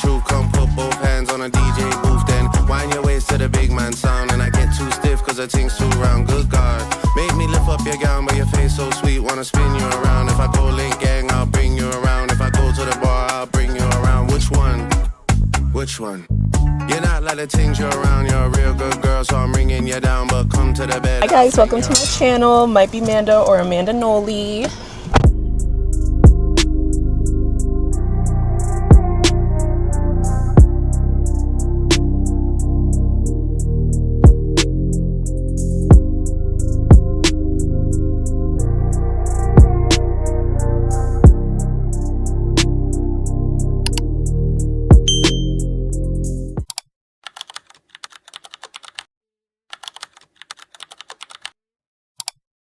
true, come put both hands on a DJ booth. Then wind your waist to the big man sound. And I get too stiff cause the thing's too round. Good God, make me lift up your gown, but your face so sweet, wanna spin you around. If I go link gang, I'll bring you around. If I go to the bar, I'll bring you around. Which one? Which one? You're not like the things you're around. You're a real good girl, so I'm ringing you down. But come to the bed. Hi guys, welcome to my channel. Might be Manda or Amandannoli.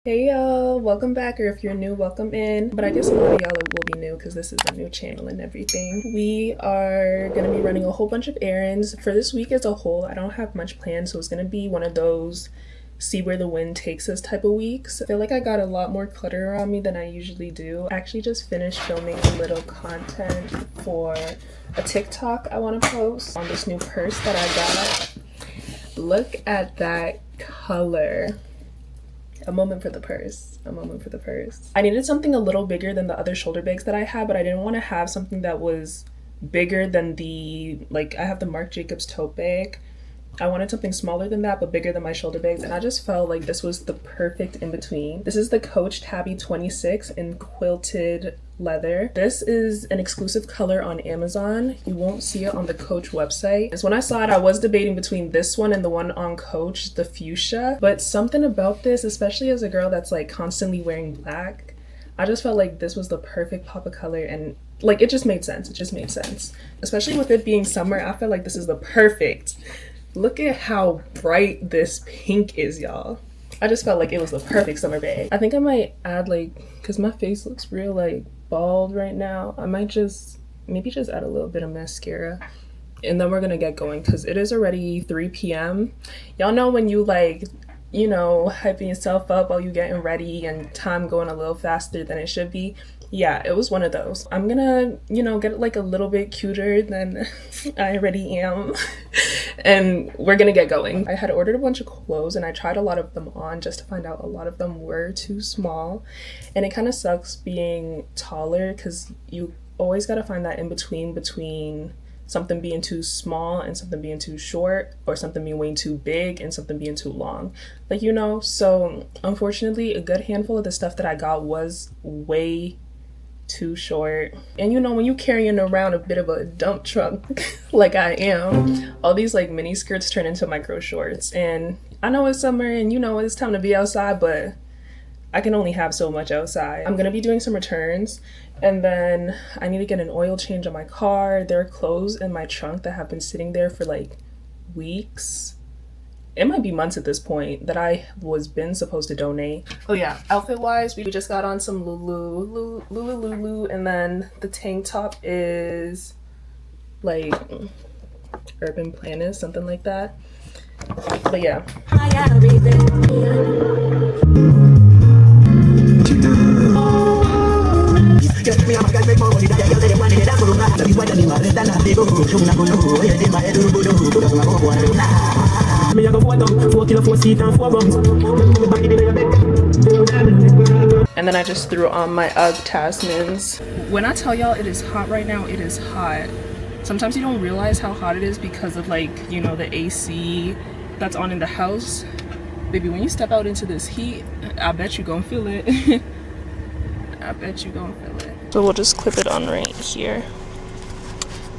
Hey y'all, welcome back, or if you're new, welcome in. But I guess a lot of y'all will be new because this is a new channel and everything. We are going to be running a whole bunch of errands for this week as a whole. I don't have much planned, so it's going to be one of those see where the wind takes us type of weeks. I feel like I got a lot more clutter around me than I usually do. I actually just finished filming a little content for a TikTok I want to post on this new purse that I got. Look at that color. A moment for the purse. A moment for the purse. I needed something a little bigger than the other shoulder bags that I had, but I didn't want to have something that was bigger than the, like, I have the Marc Jacobs tote bag. I wanted something smaller than that, but bigger than my shoulder bags, and I just felt like this was the perfect in-between. This is the Coach Tabby 26 in quilted leather. This is an exclusive color on Amazon. You won't see it on the Coach website. So when I saw it, I was debating between this one and the one on Coach, the fuchsia, but something about this, especially as a girl that's like constantly wearing black, I just felt like this was the perfect pop of color, and like it just made sense. It just made sense. Especially with it being summer, I feel like this is the perfect. Look at how bright this pink is, y'all. I just felt like it was the perfect summer bag. I think I might add, like, because my face looks real like bald right now, I might just maybe just add a little bit of mascara, and then we're gonna get going because it is already 3 p.m. Y'all know when you like, you know, hyping yourself up while you getting ready and time going a little faster than it should be. Yeah, it was one of those. I'm gonna, you know, get like a little bit cuter than I already am. And we're gonna get going. I had ordered a bunch of clothes and I tried a lot of them on just to find out a lot of them were too small. And it kind of sucks being taller because you always gotta find that in between something being too small and something being too short, or something being way too big and something being too long. Like, you know, so unfortunately a good handful of the stuff that I got was way too short. And you know, when you carrying around a bit of a dump truck like I am, all these like mini skirts turn into micro shorts. And I know it's summer and you know it's time to be outside, but I can only have so much outside. I'm gonna be doing some returns, and then I need to get an oil change on my car. There are clothes in my trunk that have been sitting there for like weeks. It might be months at this point that I was been supposed to donate. Oh yeah, outfit wise, we just got on some Lulu, and then the tank top is like Urban Planet, something like that. But yeah. And then I just threw on my UGG Tasmans. When I tell y'all it is hot right now, it is hot. Sometimes you don't realize how hot it is because of, like, you know, the AC that's on in the house. Baby, when you step out into this heat, I bet you gonna feel it. I bet you gonna feel it. So we'll just clip it on right here.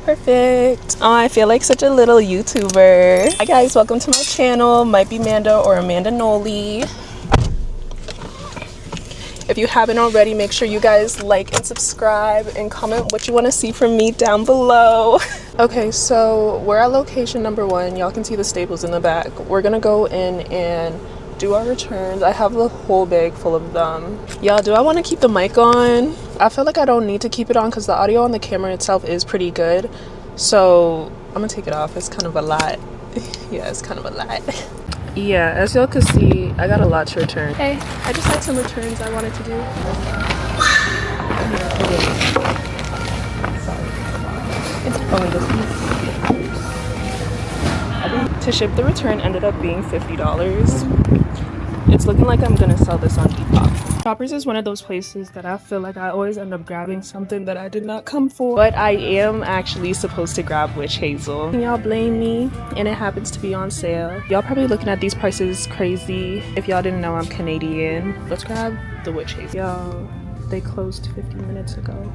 Perfect. Oh, I feel like such a little YouTuber. Hi guys, welcome to my channel. Might be Manda or Amandannoli. If you haven't already, make sure you guys like and subscribe and comment what you want to see from me down below. Okay, so we're at location number 1. Y'all can see the staples in the back. We're gonna go in and do our returns. I have the whole bag full of them. Y'all, do I want to keep the mic on? I feel like I don't need to keep it on because the audio on the camera itself is pretty good. So I'm gonna take it off. It's kind of a lot. Yeah, it's kind of a lot. Yeah, as y'all can see, I got a lot to return. Hey, I just had some returns I wanted to do. Oh wait, this one. To ship the return ended up being $50. It's looking like I'm gonna sell this on Depop. Shoppers is one of those places that I feel like I always end up grabbing something that I did not come for. But I am actually supposed to grab witch hazel. Can y'all blame me? And it happens to be on sale. Y'all probably looking at these prices crazy. If y'all didn't know, I'm Canadian. Let's grab the witch hazel. Y'all, they closed 50 minutes ago.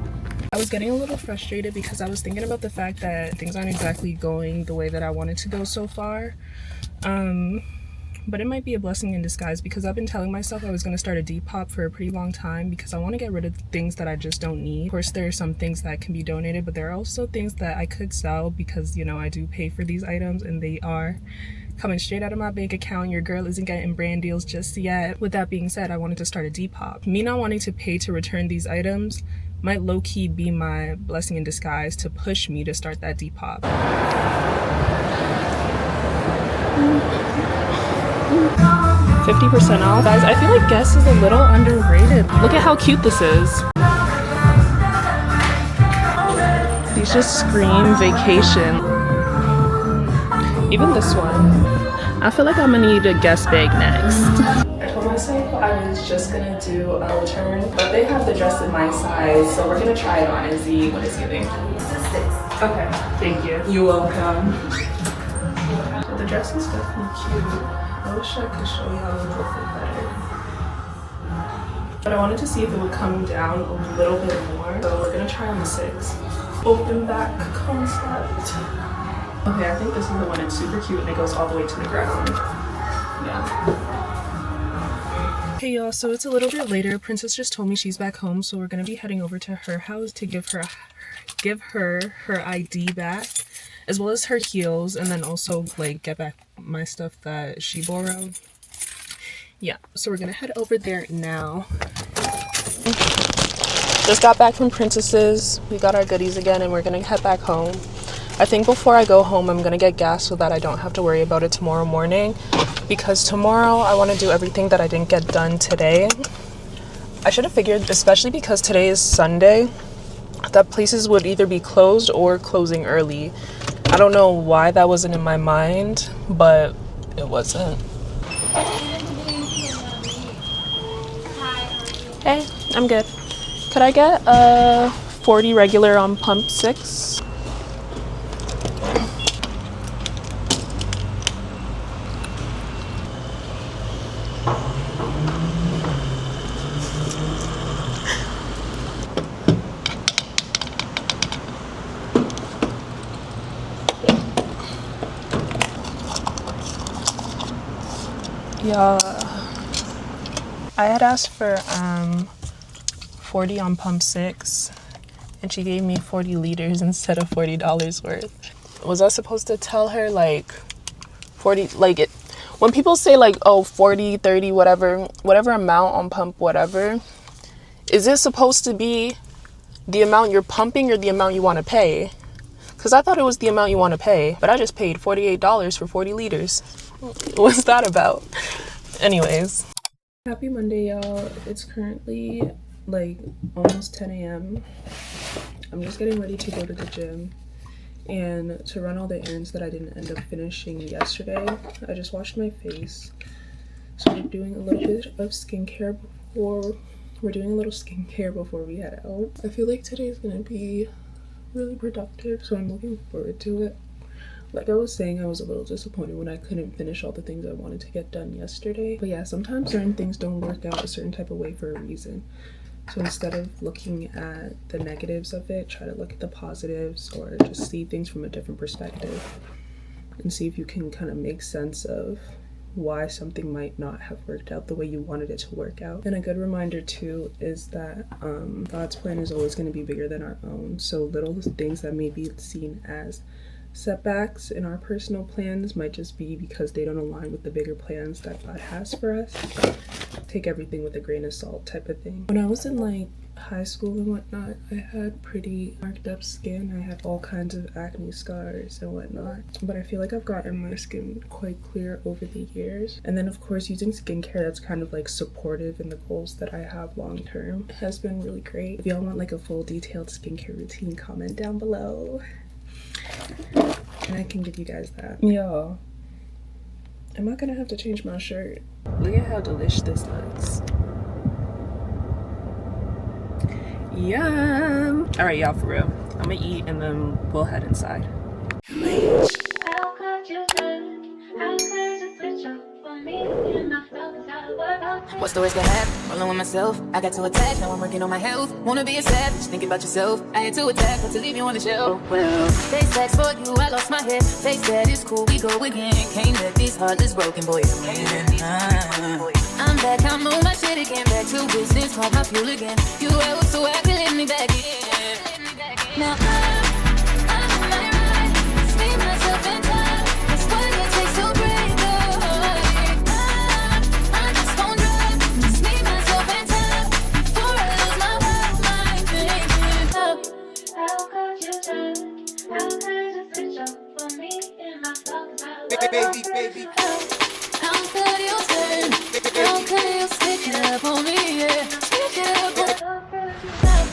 I was getting a little frustrated because I was thinking about the fact that things aren't exactly going the way that I wanted to go so far. But it might be a blessing in disguise because I've been telling myself I was going to start a Depop for a pretty long time because I want to get rid of things that I just don't need. Of course, there are some things that can be donated, but there are also things that I could sell because, you know, I do pay for these items and they are coming straight out of my bank account. Your girl isn't getting brand deals just yet. With that being said, I wanted to start a Depop. Me not wanting to pay to return these items might low-key be my blessing in disguise to push me to start that Depop. 50% off. Guys, I feel like Guess is a little underrated. Look at how cute this is. These just scream vacation. Even this one. I feel like I'm gonna need a Guess bag next. I told myself I was just gonna do a return, but they have the dress in my size, so we're gonna try it on and see what it's giving. Okay, thank you. You're welcome. So the dress is definitely cute. I wish I could show y'all a little bit better. But I wanted to see if it would come down a little bit more. So we're gonna try on the 6. Open back concept. Okay, I think this is the one. It's super cute and it goes all the way to the ground. Yeah. Hey y'all, so it's a little bit later. Princess just told me she's back home, so we're gonna be heading over to her house to give her her ID back, as well as her heels, and then also like get back my stuff that she borrowed. Yeah, so we're gonna head over there now. Just got back from Princess's. We got our goodies again and we're gonna head back home. I think before I go home, I'm gonna get gas so that I don't have to worry about it tomorrow morning, because tomorrow I want to do everything that I didn't get done today. I should have figured, especially because today is Sunday, that places would either be closed or closing early. I don't know why that wasn't in my mind, but it wasn't. Hey, I'm good. Could I get a 40 regular on pump 6? Yeah, I had asked for 40 on pump 6 and she gave me 40 liters instead of $40 worth. Was I supposed to tell her like 40, like it when people say like, oh, 40, 30, whatever amount on pump whatever, is it supposed to be the amount you're pumping or the amount you want to pay? Because I thought it was the amount you want to pay, but I just paid $48 for 40 liters. What's that about? Anyways. Happy Monday, y'all. It's currently like almost 10 a.m. I'm just getting ready to go to the gym and to run all the errands that I didn't end up finishing yesterday. I just washed my face. So we're doing a little bit of skincare before we head out. I feel like today's gonna be really productive, so I'm looking forward to it. Like I was saying, I was a little disappointed when I couldn't finish all the things I wanted to get done yesterday. But yeah, sometimes certain things don't work out a certain type of way for a reason. So instead of looking at the negatives of it, try to look at the positives or just see things from a different perspective and see if you can kind of make sense of why something might not have worked out the way you wanted it to work out. And a good reminder too is that God's plan is always going to be bigger than our own. So little things that may be seen as setbacks in our personal plans might just be because they don't align with the bigger plans that God has for us. Take everything with a grain of salt type of thing. When I was in like high school and whatnot, I had pretty marked up skin. I had all kinds of acne scars and whatnot, but I feel like I've gotten my skin quite clear over the years. And then of course using skincare that's kind of like supportive in the goals that I have long term has been really great. If y'all want like a full detailed skincare routine, comment down below. And I can give you guys that. Yeah. Am I gonna have to change my shirt? Look at how delicious this looks. Yum! Alright, y'all, for real. I'm gonna eat and then we'll head inside. How could you turn? How could you switch up on me? And I felt that what What stories could happen? Rolling with myself. I got to attack, now I'm working on my health. Wanna be a savage, thinking about yourself. I had to attack, but to leave you on the shelf. Well, face facts for you, I lost my head. Face that, it's cool, we go again. Can't let these heartless broken boys win. I'm back, I'm on my shit again. Back to business, call my fuel again. You out, so I can let me back in. Now I'm on my ride. See myself in time. That's what it takes to break the heart. I'm just gon' drive. Just need myself in time. Before I lose my wild mind thinking. could you turn? How could you switch up on me? And I felt that Baby. How could you turn? How could you switch it up on me? Yeah, switch it up on how could you turn?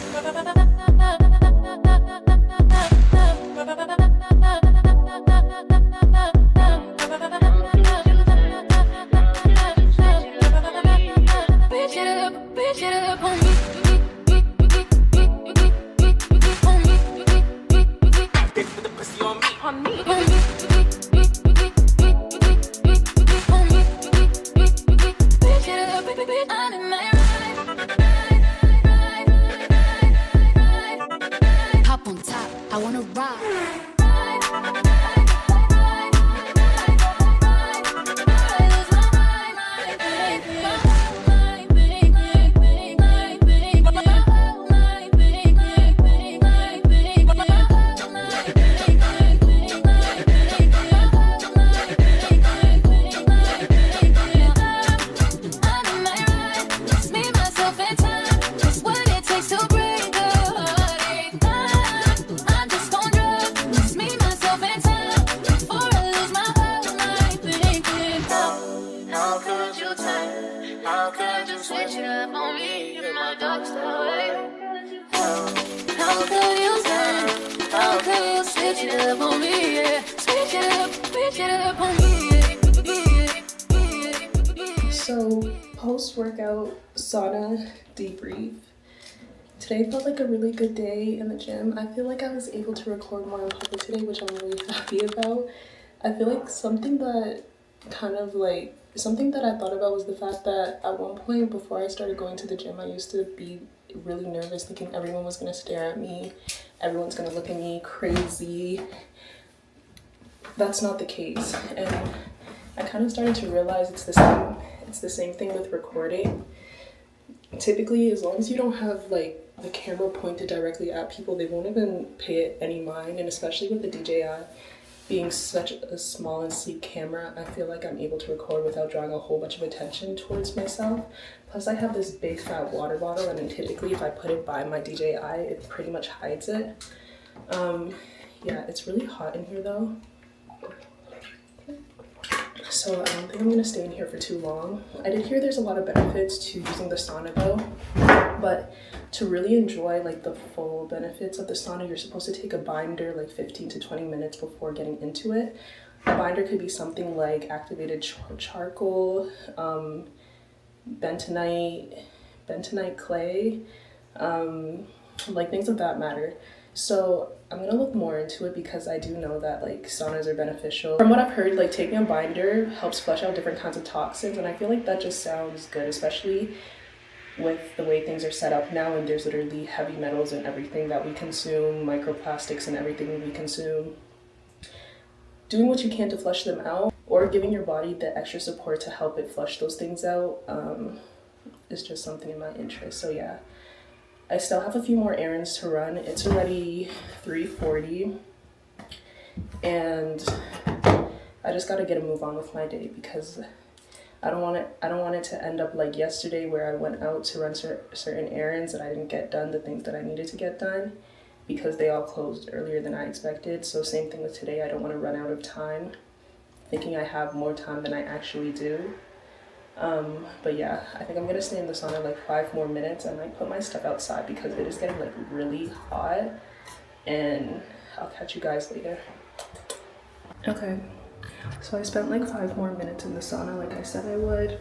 Switch it up on me. Hop on top, I wanna ride. How could you turn? How could you switch it up on me? In my darkest hour. How could you turn? How could you switch it up on me? Yeah, switch it up on me. So, post-workout sauna debrief. Today felt like a really good day in the gym. I feel like I was able to record more in public today, which I'm really happy about. I feel like something that I thought about was the fact that at one point before I started going to the gym, I used to be really nervous thinking everyone was going to stare at me, everyone's going to look at me crazy. That's not the case, and I kind of started to realize it's the same thing with recording. Typically, as long as you don't have like the camera pointed directly at people, they won't even pay it any mind. And especially with the DJI being such a small and sleek camera, I feel like I'm able to record without drawing a whole bunch of attention towards myself. Plus, I have this big fat water bottle, and then typically if I put it by my DJI, it pretty much hides it. Yeah, it's really hot in here though. So I don't think I'm gonna stay in here for too long. I did hear there's a lot of benefits to using the sauna though, but to really enjoy like the full benefits of the sauna, you're supposed to take a binder like 15 to 20 minutes before getting into it. A binder could be something like activated charcoal, bentonite clay, like things of that matter. So I'm gonna look more into it because I do know that like saunas are beneficial. From what I've heard, like taking a binder helps flush out different kinds of toxins, and I feel like that just sounds good, especially with the way things are set up now, and there's literally heavy metals in everything that we consume, microplastics in everything we consume. Doing what you can to flush them out, or giving your body the extra support to help it flush those things out, is just something in my interest. So yeah. I still have a few more errands to run. It's already 3:40 and I just gotta get a move on with my day because I don't want it to end up like yesterday where I went out to run certain errands and I didn't get done the things that I needed to get done because they all closed earlier than I expected. So same thing with today. I don't want to run out of time thinking I have more time than I actually do. But yeah, I think I'm gonna stay in the sauna like 5 more minutes and like put my stuff outside because it is getting like really hot and I'll catch you guys later. Okay, so I spent like 5 more minutes in the sauna like I said I would.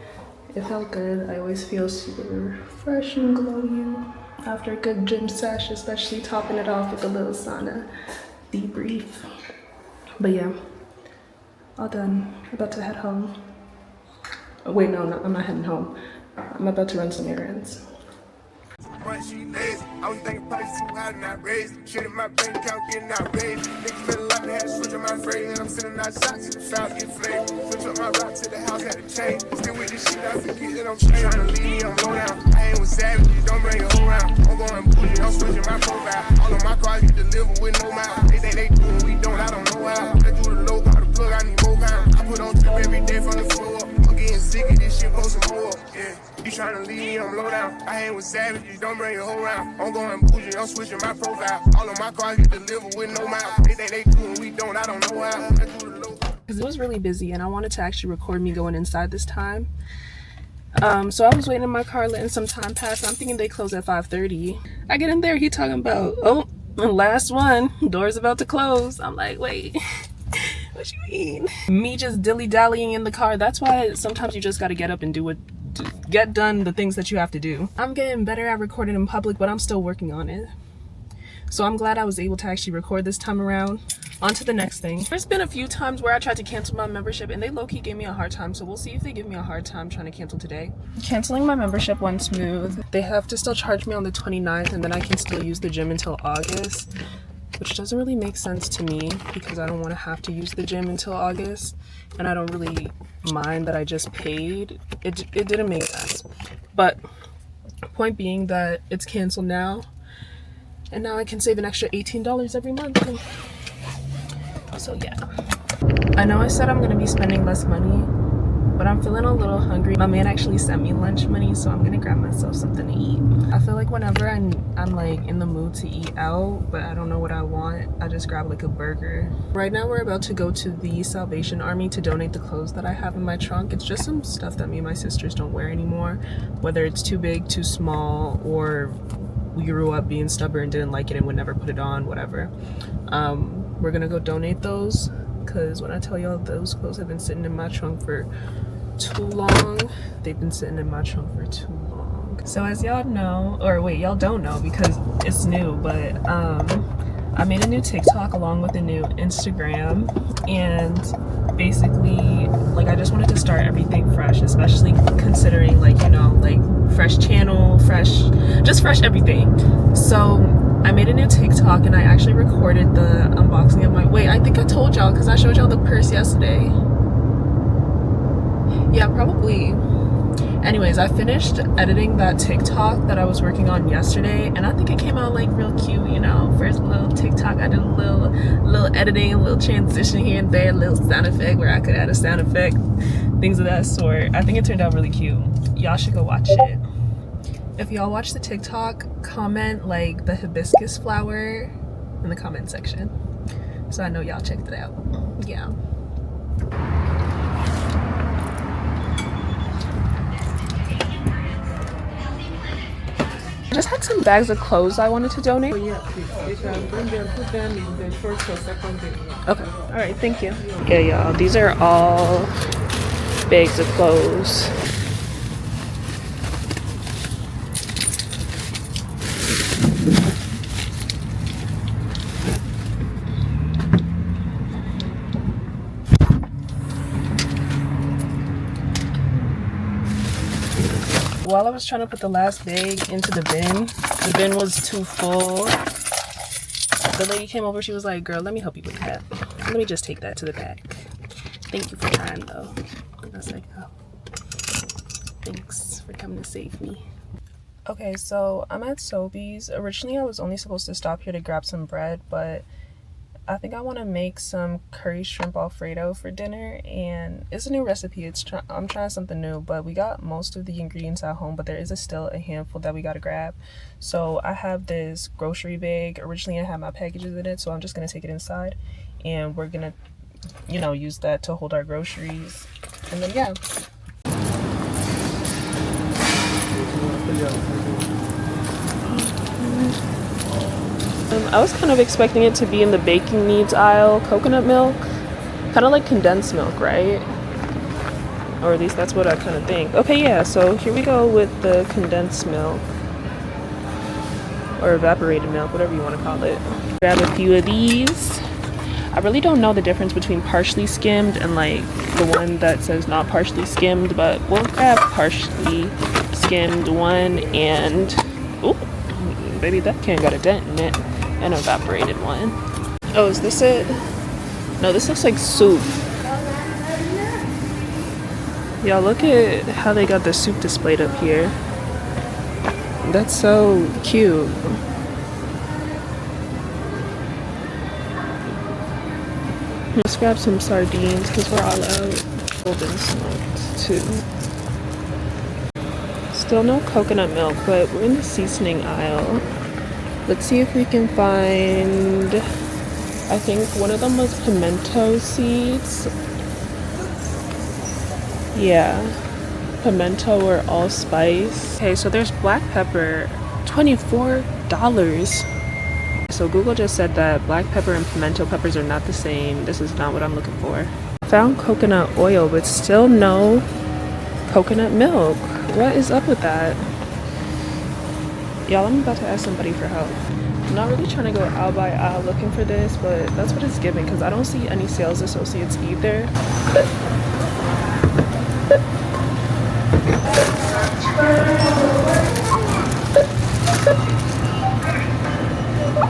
It felt good. I always feel super fresh and glowy after a good gym sesh, especially topping it off with a little sauna debrief. But yeah, all done. About to head home. Oh, wait, no, I'm not heading home. I'm about to run some errands. But she lazy. I was thinking price too high and I raised. Shit in my bank account getting outraged. Niggas better like me, had to switch up my phrase. And I'm sending out shots to the south, get flamed. Switch up my route to the house, had to change. Still with this shit, I forget that I'm straight. Trying to leave me, I'm low down. I ain't with savages, don't bring it whole round. I'm going bougie, I'm switching my profile. All of my cars get delivered with no mile. They think they do what we don't, I don't know how. Let's do the low, call the plug, I need more pound. I put on drip every day from the floor up. I'm getting sick of this shit, blow some more up, yeah. You tryna leave me, I'm low down. I ain't with savages, don't bring your whole round. I'm going bougie, I'm switching my profile. All of my cars get delivered with no mile. They think they do and we don't, I don't know how. Let's do the low. Because it was really busy and I wanted to actually record me going inside this time. So I was waiting in my car, letting some time pass. I'm thinking they close at 5:30. I get in there, he talking about, oh, last one, door's about to close. I'm like, wait, what you mean? Me just dilly-dallying in the car. That's why sometimes you just gotta get up and do what, get done the things that you have to do. I'm getting better at recording in public, but I'm still working on it. So I'm glad I was able to actually record this time around. On to the next thing. There's been a few times where I tried to cancel my membership and they low-key gave me a hard time, so we'll see if they give me a hard time trying to cancel today. Canceling my membership went smooth. They have to still charge me on the 29th and then I can still use the gym until August, which doesn't really make sense to me because I don't want to have to use the gym until August and I don't really mind that I just paid. It didn't make sense. But point being that it's canceled now and now I can save an extra $18 every month. So yeah, I know I said I'm gonna be spending less money, but I'm feeling a little hungry. My man actually sent me lunch money, so I'm gonna grab myself something to eat. I feel like whenever I'm like in the mood to eat out, but I don't know what I want, I just grab like a burger. Right now we're about to go to the Salvation Army to donate the clothes that I have in my trunk. It's just some stuff that me and my sisters don't wear anymore, whether it's too big, too small, or we grew up being stubborn, didn't like it and would never put it on, whatever. We're gonna go donate those because when I tell y'all those clothes have been sitting in my trunk for too long, they've been sitting in my trunk for too long. So as y'all know, or wait, y'all don't know because it's new, but I made a new TikTok along with a new Instagram, and basically like I just wanted to start everything fresh, especially considering like, you know, like fresh channel, fresh everything. So I made a new TikTok and I actually recorded the unboxing of my, wait, I think I told y'all because I showed y'all the purse yesterday. Yeah, probably. Anyways, I finished editing that TikTok that I was working on yesterday and I think it came out like real cute, you know. First little TikTok, I did a little editing, a little transition here and there, a little sound effect where I could add a sound effect, things of that sort. I think it turned out really cute. Y'all should go watch it. If y'all watch the TikTok, comment like the hibiscus flower in the comment section so I know y'all checked it out. Yeah. I just had some bags of clothes I wanted to donate. Oh, yeah, please. You can bring them, put them in the first or second bin. Okay. All right. Thank you. Yeah, y'all. These are all bags of clothes. While I was trying to put the last bag into the bin was too full. The lady came over, she was like, girl, let me help you with that. Let me just take that to the back. Thank you for trying though. And I was like, oh, thanks for coming to save me. Okay, so I'm at Sobeys. Originally I was only supposed to stop here to grab some bread, but I think I want to make some curry shrimp alfredo for dinner, and it's a new recipe. I'm trying something new, but we got most of the ingredients at home, but there is still a handful that we got to grab. So I have this grocery bag. Originally I had my packages in it, so I'm just going to take it inside and we're going to, you know, use that to hold our groceries. And then yeah. I was kind of expecting it to be in the baking needs aisle. Coconut milk, kind of like condensed milk, right? Or at least that's what I kind of think. Okay, yeah, so here we go with the condensed milk. Or evaporated milk, whatever you want to call it. Grab a few of these. I really don't know the difference between partially skimmed and like the one that says not partially skimmed, but we'll grab partially skimmed one and, oh, baby, that can got a dent in it. An evaporated one. Oh, is this it? No, this looks like soup. Y'all, look at how they got the soup displayed up here. That's so cute. Let's grab some sardines because we're all out. Golden smoked too. Still no coconut milk, but we're in the seasoning aisle. Let's see if we can find, I think one of them was pimento seeds. Yeah, pimento or allspice. Okay, so there's black pepper, $24. So Google just said that black pepper and pimento peppers are not the same. This is not what I'm looking for. Found coconut oil, but still no coconut milk. What is up with that? Y'all, I'm about to ask somebody for help. I'm not really trying to go aisle by aisle looking for this, but that's what it's giving because I don't see any sales associates either.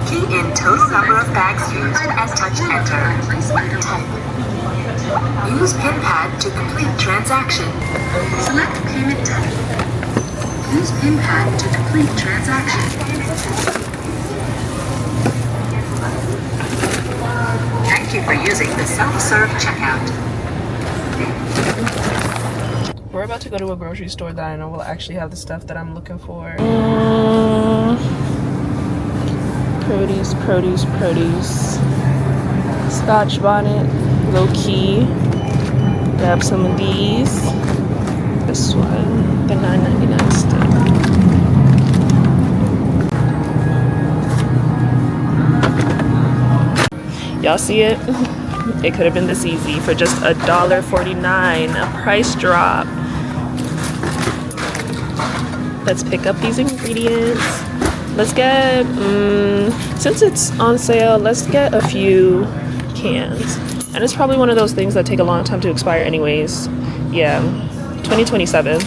Key in total number of bags used and touch enter. 10. Use pin pad to complete transaction. Select payment type. Use pin pad to complete transaction. Thank you for using the self-serve checkout. We're about to go to a grocery store that I know will actually have the stuff that I'm looking for. Produce. Scotch bonnet, low key. Grab some of these. This one, the $9.99 stuff. Y'all see it? It could have been this easy for just $1.49, a price drop. Let's pick up these ingredients. Let's get, since it's on sale, let's get a few cans. And it's probably one of those things that take a long time to expire anyways. Yeah, 2027.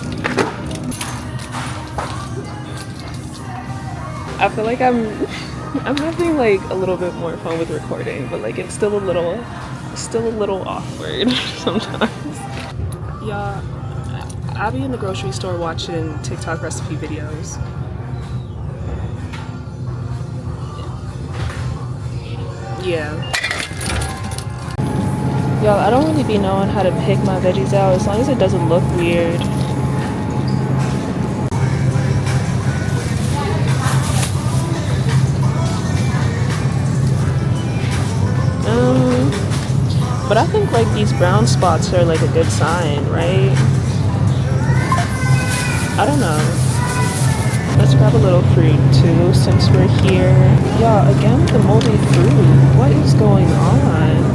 I feel like I'm having like a little bit more fun with recording, but like it's still a little awkward sometimes. Yeah, I'll be in the grocery store watching TikTok recipe videos. Yeah. Y'all, I don't really be knowing how to pick my veggies out as long as it doesn't look weird. But I think like these brown spots are like a good sign, right? I don't know. Let's grab a little fruit too since we're here. Y'all, again with the moldy fruit. What is going on?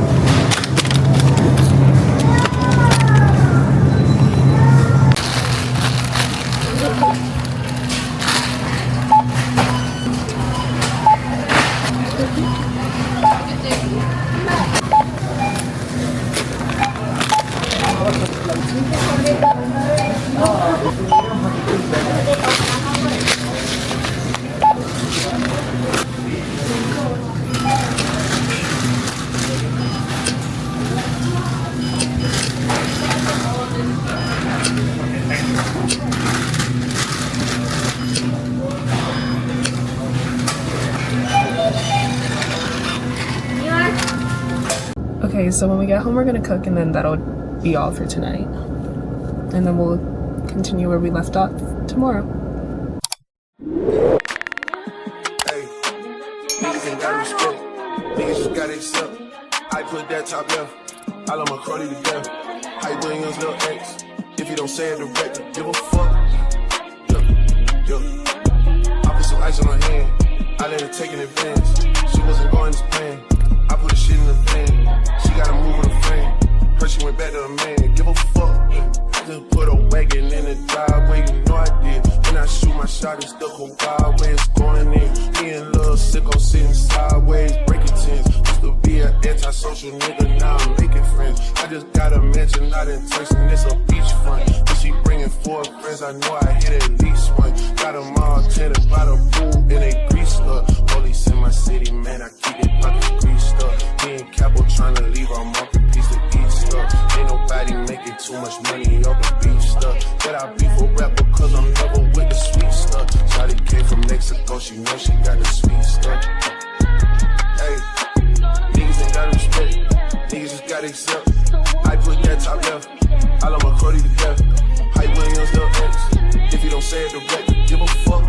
Okay, so when we get home, we're gonna cook, and then that'll be all for tonight. And then we'll continue where we left off tomorrow. Hey, niggas ain't got respect. Niggas just got accept. I put that top left. I love my cruddy to death. Hype Williams, little X. If you don't say it direct, give a fuck. Yeah. I put some ice on her hand. I I let her take an advance. She wasn't going to plan. I put her shit in the van. She gotta move with a friend. Heard she went back to a man. Give a fuck. I just put a wagon in the driveway. You know I did. When I shoot my shot, it's the whole wild way it's going in. Me and Lil Sicko sitting sideways, breaking tens. Used to be an antisocial nigga, now I'm making friends. I just got a mansion, not in Turks, and it's a beachfront. If she bringing 4 friends, I know I hit at least one. Got them all tinted by the pool, and they greased up. Police in my city, man, I keep it pockets greased up. Me and Capo trying to leave our market piece to east up. Ain't nobody making too much money off the beef stuff. But I beef for rap because I'm never with the sweet stuff. Shawty came from Mexico, she know she got the sweet stuff. Hey, niggas ain't got respect, niggas just gotta accept. I put that top left, I love my Crody to death. Hype Williams, Lil X, if you don't say it direct, give a fuck.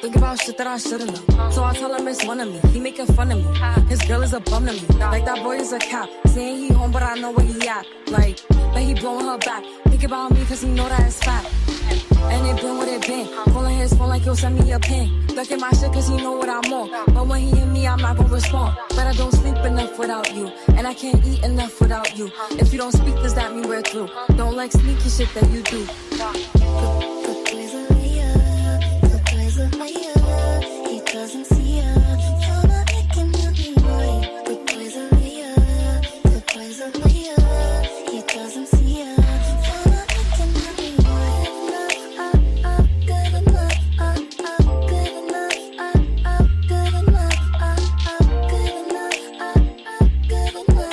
Think about shit that I should've known. So I tell him it's one of me. He making fun of me. His girl is a bum to me. Like that boy is a cop. Saying he home, but I know where he at. Like, but he blowing her back. Think about me, cause he know that it's fat. And it been what it been. Calling his phone like he'll send me a pin. Ducking my shit cause he know what I'm on. But when he hit me, I'm not gonna respond. But I don't sleep enough without you. And I can't eat enough without you. If you don't speak, does that mean we're through? Don't like sneaky shit that you do. He doesn't see her. You're not making me right. The boys are real. The boys are real. He doesn't see her. You're not making me right. Good enough. Good enough. Good enough. Good enough. Good enough. Good enough.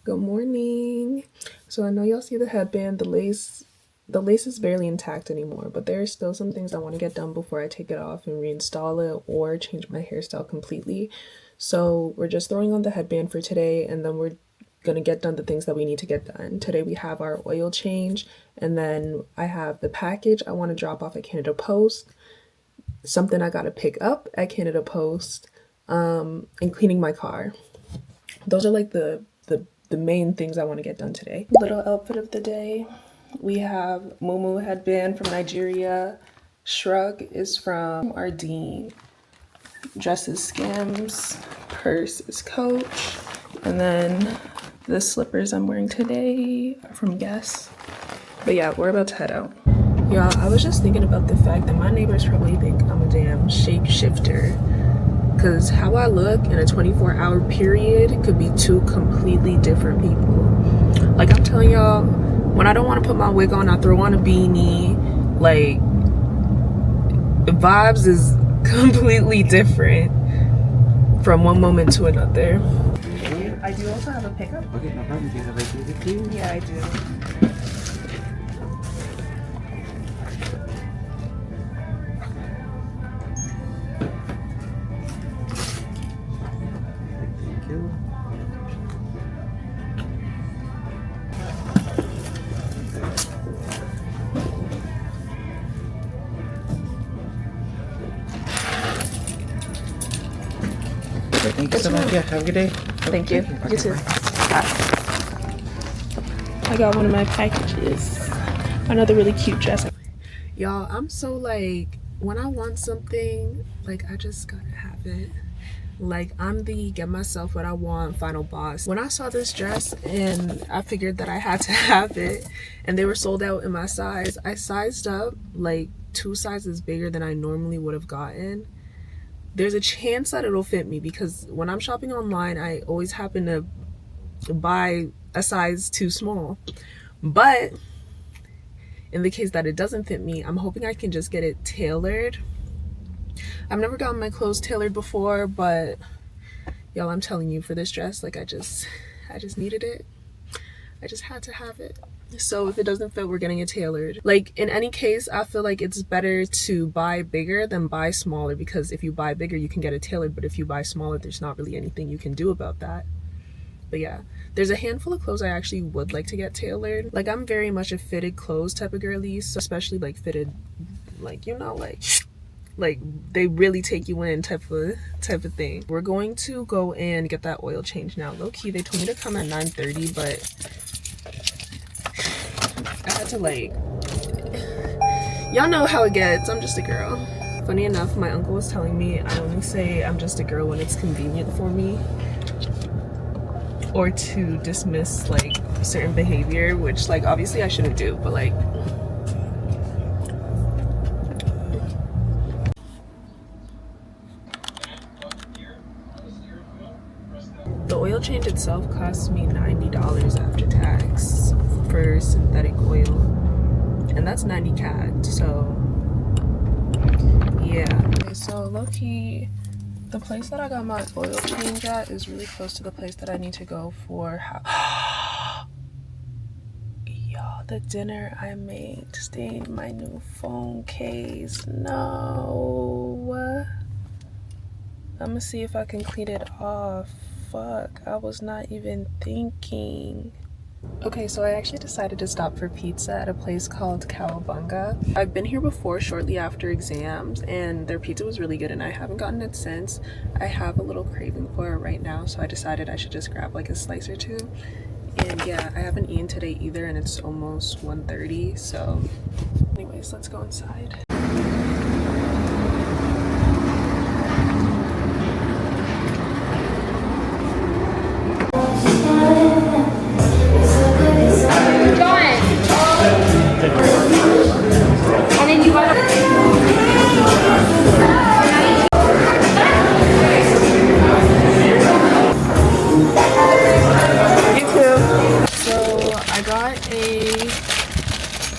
Good morning. So I know y'all see the headband, the lace is barely intact anymore, but there are still some things I want to get done before I take it off and reinstall it or change my hairstyle completely. So we're just throwing on the headband for today, and then we're gonna get done the things that we need to get done. Today we have our oil change, and then I have the package I want to drop off at Canada Post, something I gotta pick up at Canada Post, and cleaning my car. Those are like the main things I want to get done today. Little outfit of the day. We have Mumu headband from Nigeria. Shrug is from Ardeen. Dress is Skims. Purse is Coach. And then the slippers I'm wearing today are from Guess. But yeah, we're about to head out. Y'all, I was just thinking about the fact that my neighbors probably think I'm a damn shapeshifter. Because how I look in a 24-hour period could be two completely different people. Like, I'm telling y'all, when I don't want to put my wig on, I throw on a beanie. Like, vibes is completely different from one moment to another. I do also have a pickup. Okay, no problem. Do you have a with you? Yeah, I do. Thank you. Thank you so much. Yeah, have a good day. Thank you. Okay, You too. bye. I got one of my packages. Another really cute dress. Y'all, I'm so like, when I want something, like, I just gotta have it. Like, I'm the get myself what I want final boss. When I saw this dress and I figured that I had to have it and they were sold out in my size, I sized up like 2 sizes bigger than I normally would have gotten. There's a chance that it'll fit me because when I'm shopping online, I always happen to buy a size too small. But in the case that it doesn't fit me, I'm hoping I can just get it tailored. I've never gotten my clothes tailored before, but y'all, I'm telling you, for this dress, like, I just needed it. I just had to have it. So if it doesn't fit, we're getting it tailored. Like, in any case, I feel like it's better to buy bigger than buy smaller, because if you buy bigger, you can get it tailored, but if you buy smaller, there's not really anything you can do about that. But yeah, there's a handful of clothes I actually would like to get tailored. Like, I'm very much a fitted clothes type of girly, so especially like fitted, like, you know, like they really take you in type of thing. We're going to go and get that oil change now. Low key, they told me to come at 9:30, but I had to, like, y'all know how it gets. I'm just a girl. Funny enough, my uncle was telling me I only say I'm just a girl when it's convenient for me, or to dismiss like certain behavior, which, like, obviously I shouldn't do, but like, the oil change itself cost me $90 after tax for synthetic oil, and that's 90 CAD. So yeah. Okay, so low-key, the place that I got my oil change at is really close to the place that I need to go for y'all, the dinner I made stained my new phone case. No, I'm gonna see if I can clean it off. Fuck, I was not even thinking. Okay, so I actually decided to stop for pizza at a place called Cowabunga. I've been here before shortly after exams, and their pizza was really good, and I haven't gotten it since. I have a little craving for it right now, so I decided I should just grab like a slice or two. And yeah, I haven't eaten today either, and it's almost 1:30, so anyways, let's go inside.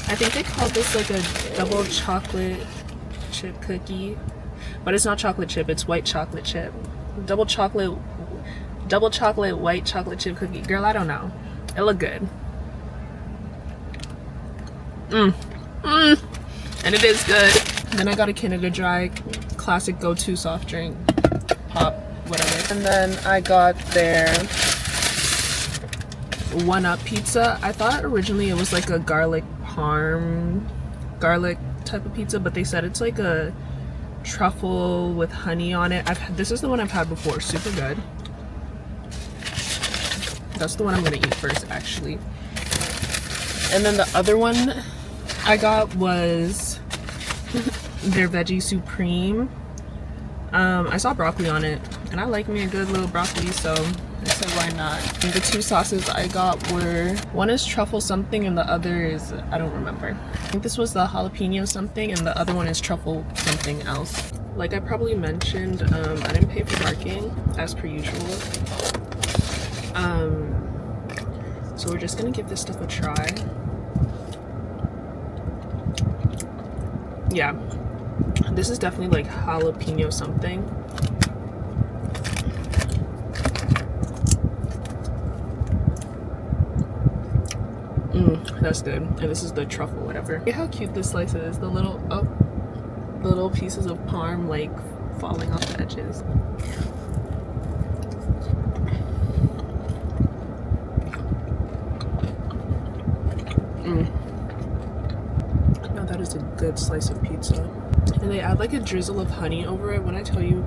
I think they called this like a double chocolate chip cookie, but it's not chocolate chip, it's white chocolate chip. Double chocolate white chocolate chip cookie. Girl, I don't know. It looked good. And it is good. Then I got a Canada Dry classic go-to soft drink, pop, whatever. And then I got their 1-Up pizza. I thought originally it was like a garlic type of pizza, but they said it's like a truffle with honey on it. This is the one I've had before. Super good. That's the one I'm gonna eat first, actually. And then the other one I got was Their veggie supreme. I saw broccoli on it, and I like me a good little broccoli, so I said why not. And the two sauces I got were, one is truffle something and the other is, I don't remember. I think this was the jalapeno something and the other one is truffle something else. Like I probably mentioned, I didn't pay for parking as per usual. So we're just gonna give this stuff a try. Yeah, this is definitely like jalapeno something. That's good. And this is the truffle whatever. Look how cute this slice is. The little pieces of parm like falling off the edges. Now that is a good slice of pizza. And they add like a drizzle of honey over it. When I tell you,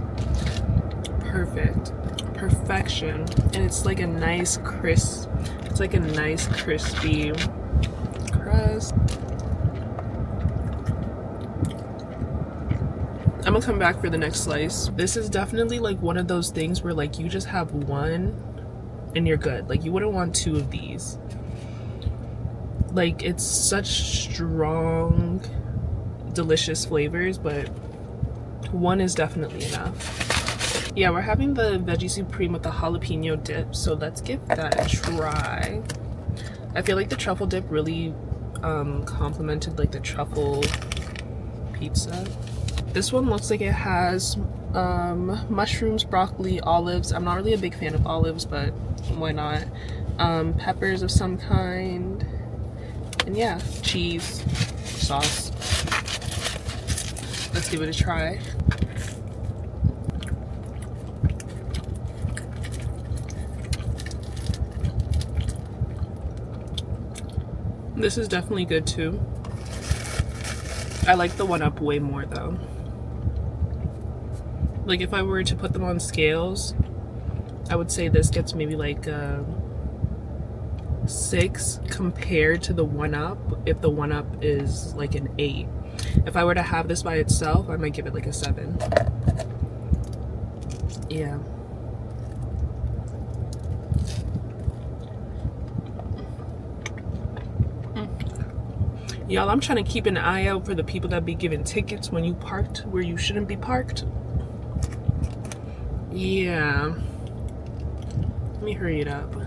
perfection. And it's like a nice crisp, it's like a nice crispy crust. I'm gonna come back for the next slice. This is definitely like one of those things where like you just have one and you're good. Like you wouldn't want two of these. Like it's such strong, delicious flavors, but one is definitely enough. Yeah, we're having the veggie supreme with the jalapeno dip, so let's give that a try. I feel like the truffle dip really complemented like the truffle pizza. This one looks like it has mushrooms, broccoli, olives. I'm not really a big fan of olives, but why not? Peppers of some kind, and yeah, cheese, sauce. Let's give it a try. This is definitely good too. I like the one up way more though. Like if I were to put them on scales, I would say this gets maybe like a 6 compared to the one up, if the one up is like an 8. If I were to have this by itself, I might give it like a 7. Yeah. Y'all, I'm trying to keep an eye out for the people that be giving tickets when you parked where you shouldn't be parked. Yeah. Let me hurry it up. Now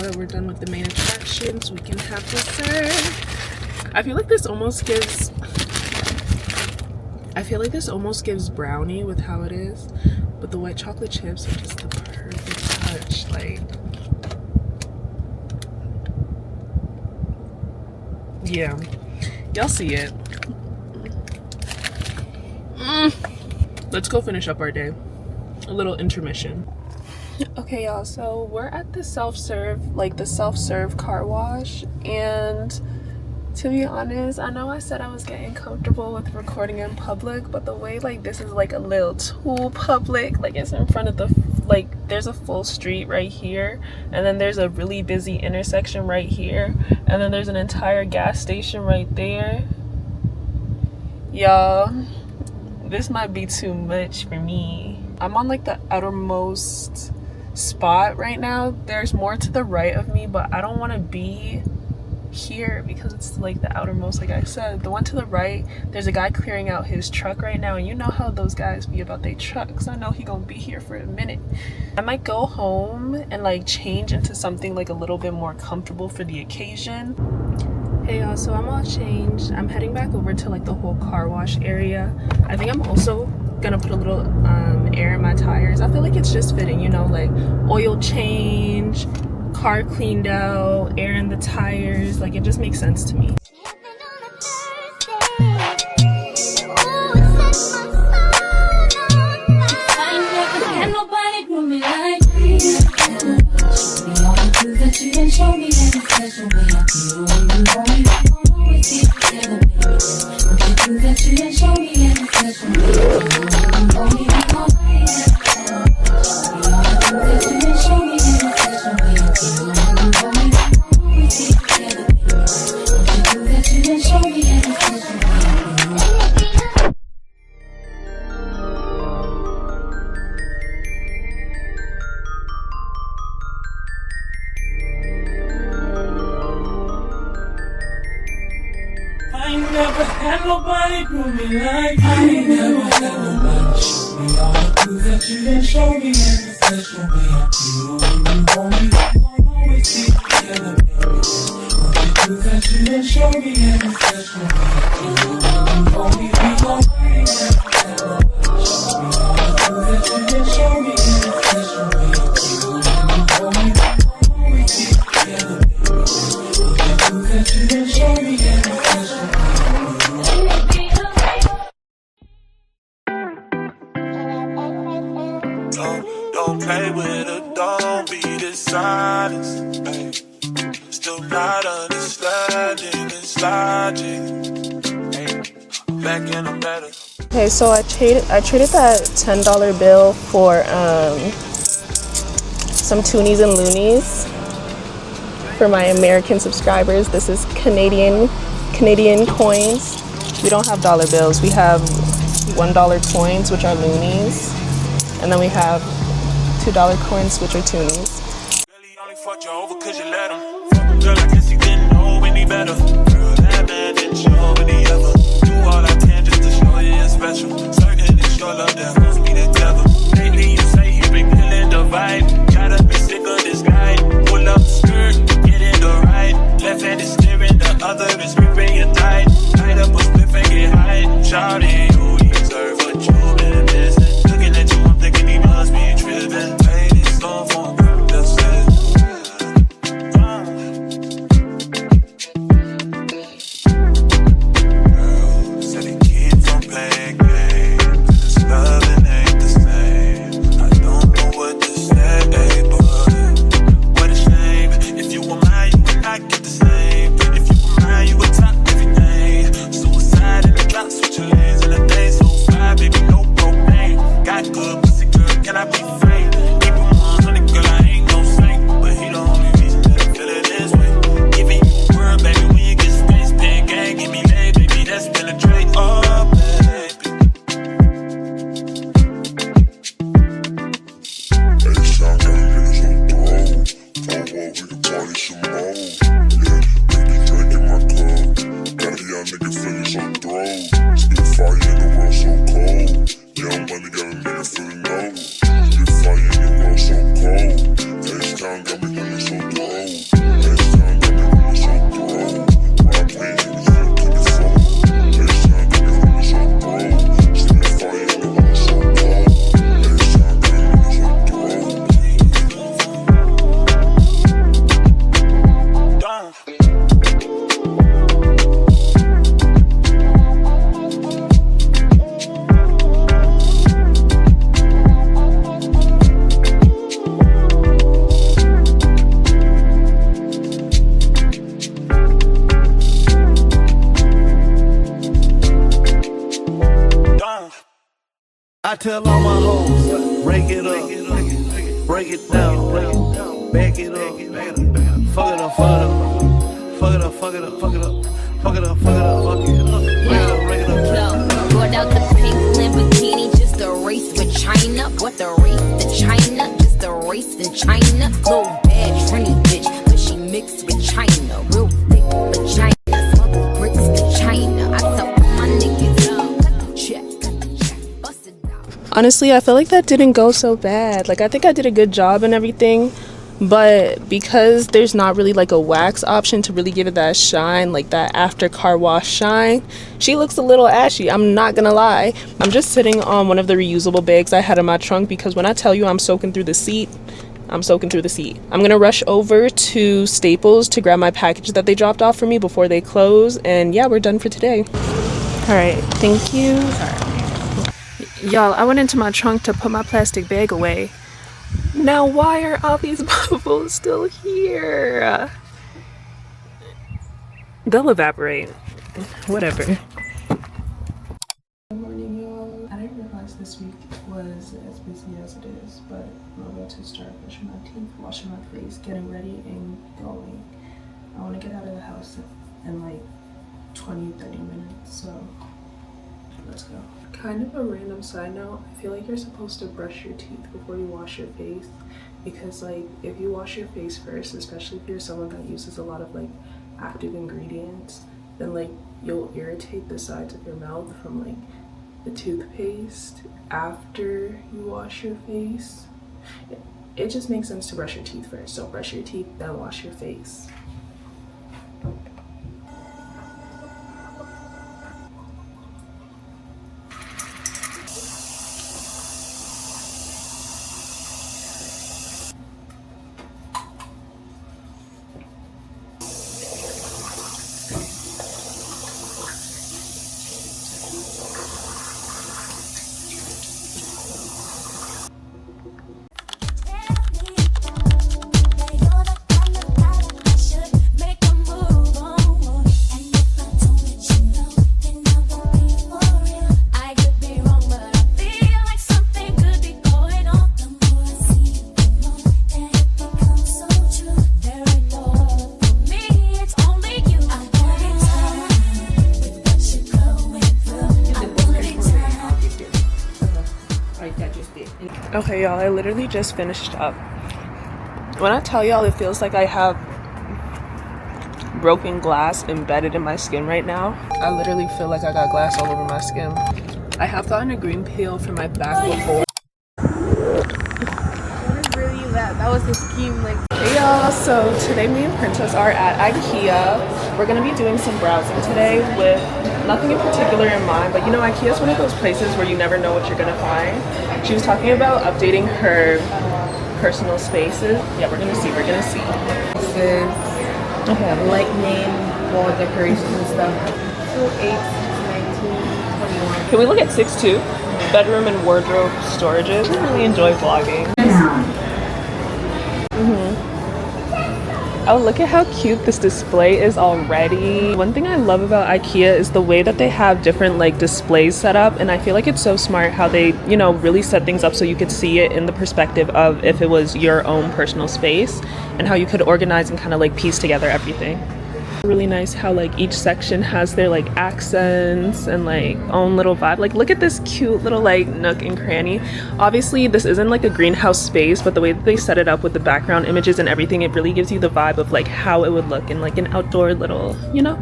that we're done with the main attractions, we can have dessert. I feel like this almost gives brownie with how it is, but the white chocolate chips are just the perfect touch. Like, yeah, y'all see it. Let's go finish up our day. A little intermission. Okay, y'all, so we're at the self-serve car wash, and to be honest, I know I said I was getting comfortable with recording in public, but the way like this is like a little too public, like it's in front of the, like there's a full street right here, and then there's a really busy intersection right here, and then there's an entire gas station right there. Y'all, this might be too much for me. I'm on like the outermost spot right now. There's more to the right of me, but I don't want to be here because it's like the outermost. Like I said, the one to the right, there's a guy clearing out his truck right now, and you know how those guys be about their trucks. I know he gonna be here for a minute. I might go home and like change into something like a little bit more comfortable for the occasion. Hey y'all, so I'm all changed. I'm heading back over to like the whole car wash area. I think I'm also gonna put a little air in my tires. I feel like it's just fitting, you know, like oil change, car cleaned out, air in the tires. Like it just makes sense to me. ain't never had nobody do me like you. I ain't never had nobody show me all the things that you done show me. And the special way I feel when you hold me. We gon' always be together, baby. All the things that you done show me. And the special way I feel when you hold me. We gon' always be together. Show me all the things that you done show me. And the special way I feel when you hold me. We gon' always be together, baby. All the things that you done show me. And the special way I Don't play with her, don't be dishonest, babe. Still not understanding this logic. Hey, back in the better. Okay, so I traded that $10 bill for some toonies and loonies for my American subscribers. This is Canadian coins. We don't have dollar bills. We have $1 coins, which are loonies, and then we have $2 coins, which are toonies. Really only fucked you over 'cause you let him. Girl, I guess you didn't know any better. Girl, that man didn't show any other. Do all I can just to show you you're special. Certain it's your love that holds me together. Lately you say you've been killing the vibe. Gotta be sick of this guy. Pull up skirt, get in the ride. Left hand is steering, the other is gripping your thigh. Light up a spliff and get high. Shout it, you deserve what you've been missing. Looking at you, I'm thinking he must be tripping. Play this song for him, that's it. Said he keeps on playing games. This loving ain't the same. I don't know what to say, but what a shame. If you were mine, you would not get the same. If you were mine, you would top everything. Suicide in the clouds, switching lanes in a day. So fly, baby, no propane. Got good pussy, girl, can I be frank? Keep it 100, girl, I ain't no saint. But he the only reason that I'm feeling this way. Giving you a word, baby, when you get space. Pen gang, give me lay, baby, that's penetrate. Oh, baby. Hey, sound got me niggas on throne. Phone wall, we can party some more. Yeah, baby, drink in my club. Got a young nigga feeling so throne. Spit fire in the world so cold. Young money got a nigga feeling low. Spit fire in the world so cold. H-Town got me feeling so throne. H-Town got me feeling so throne. When I play niggas feel to the phone. H-Town got me feeling so throne. Spit fire in the world so cold. H-Town got me feeling so throne. Don't. I tell all my hoes, break it up, break it down, back it up, fuck it up, fuck it up, fuck it up, fuck it up, fuck it up, fuck it up, fuck it up, fuck it up, break it up. Brought out the pink Lamborghini, just a race with China. What the race to China? Just a race in China. Little bad Trini bitch, but she mixed with China. Real thick vagina, smuggle bricks to China. I tell all my niggas, cut the check, bust it down. Honestly, I feel like that didn't go so bad. Like, I think I did a good job and everything, but because there's not really like a wax option to really give it that shine, like that after car wash shine, she looks a little ashy. I'm not gonna lie. I'm just sitting on one of the reusable bags I had in my trunk because when I tell you I'm soaking through the seat, I'm soaking through the seat. I'm gonna rush over to Staples to grab my package that they dropped off for me before they close, and yeah, we're done for today. All right, thank you. Y'all, I went into my trunk to put my plastic bag away. Now, why are all these bubbles still here? They'll evaporate. Whatever. Good morning, y'all. I didn't realize this week was as busy as it is, but I'm about to start brushing my teeth, washing my face, getting ready, and going. I want to get out of the house in like 20-30 minutes, so let's go. Kind of a random side note, I feel like you're supposed to brush your teeth before you wash your face, because like if you wash your face first, especially if you're someone that uses a lot of like active ingredients, then like you'll irritate the sides of your mouth from like the toothpaste after you wash your face. It just makes sense to brush your teeth first. So brush your teeth, then wash your face. Okay, y'all, I literally just finished up. When I tell y'all, it feels like I have broken glass embedded in my skin right now. I literally feel like I got glass all over my skin. I have gotten a green peel for my back before. That was the scheme, like. Hey y'all, so today me and Princess are at IKEA. We're gonna be doing some browsing today with nothing in particular in mind, but you know, IKEA is one of those places where you never know what you're gonna find. She was talking about updating her personal spaces. Yeah, we're gonna see. This is lightning, wall decorations and stuff. 2, 8, 19, 21. Can we look at 6'2"? Bedroom and wardrobe storages. I really enjoy vlogging. Oh, look at how cute this display is already. One thing I love about IKEA is the way that they have different like displays set up, and I feel like it's so smart how they, you know, really set things up so you could see it in the perspective of if it was your own personal space, and how you could organize and kind of like piece together everything. Really nice how like each section has their like accents and like own little vibe. Like look at this cute little like nook and cranny. Obviously this isn't like a greenhouse space, but the way that they set it up with the background images and everything, it really gives you the vibe of like how it would look in like an outdoor little, you know.